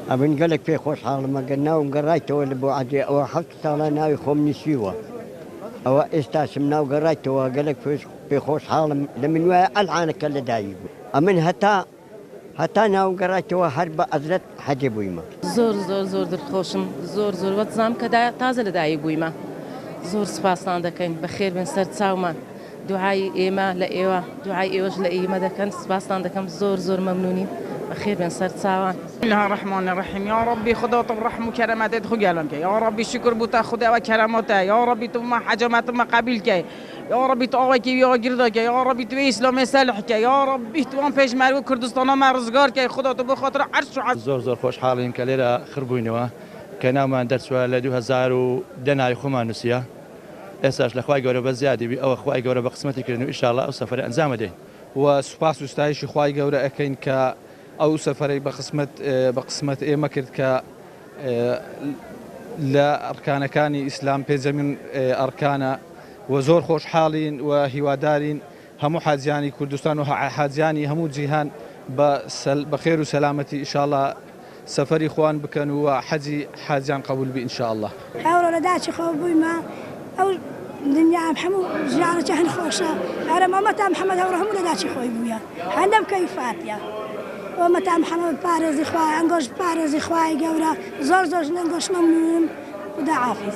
ئەبن گەلێک پێی خۆشحاڵمە گەناوم گەڕایتەوە لە بۆ عادێ ئەوە 7 ساڵە ناوی خۆم نووسیوە ئەوە ئێستاشم ناو گەڕایتەوە گەلێک پێی خۆشحاڵم لە من وایە ئەلعانەکە لە دایی بوو ئەمن هەتا ناو گەڕایتەوە هەر بە ئەزرەت حەجێ بوویمە زۆر دڵخۆشم زۆر وەتزانم کە تازە لەدایک بوویمە زۆر سوپاسان دەکەین بەخێر بن سەر چاومان دوعای ئێمە لە ئێوە دوعای ئێوەش لە ئێمە دەکەن سوپاسان دەکەم زۆر مەمنونین بەخێر بن سەر چاوان الله الرحمن الرحیم یا ربی خدا تو رحم و کرامتت خو گلم که یا ربی شکر بوتا خدا و کرامته یا ربی تو ما حجامت ما قبول که یا ربی تو آقای کی یا گردا که یا ربی تو اسلام صالح که یا ربی تو آن پیش مرو کردستان ما روزگار که خدا تو به خاطر عرش و زۆر خۆشحاڵین کە لێرە خڕبووینەوە کە ناومان دەرچووە لە 2010 خۆمان نووسە ئێستاش لە خوای گەورە بە زیادی بی ئەوە خوای گەورە بە قسمەتی کردن و ئینشاءالله ئەو سەفەرە ئەنجام دەین و سوپاس و ستایشی خوای گەورە ئەەکەین کە ئەو سەفەرەی بە قسمەت ئێمە کرد کە لە ئەرکانەکانی ئیسلام پێنجەمین ئەرکانە و زۆر خۆشحاڵین و هیوادارین هەموو حاجیانی کوردستان و حاجیانی هەموو جیهان بە خێر و سەلامەتی ئینشاءالله سەفەری خوان بکەن و حەجی حاجیان قبول بی ئینشاءالله ئەوڕۆ لە داچی خۆ بوویمە ئەو دنیا هەموو ژیانەکە هەن خۆشە ئەرە مامەتا محەممەد هەوڕە هەموو لە داچی خۆی بووە هەندەم کەیفاتە ومەتا محەممەد پارێزی خوای ئەنگۆش پارێزی خوای گەورە زۆر نەنگۆش مەمنونم خدا حافظ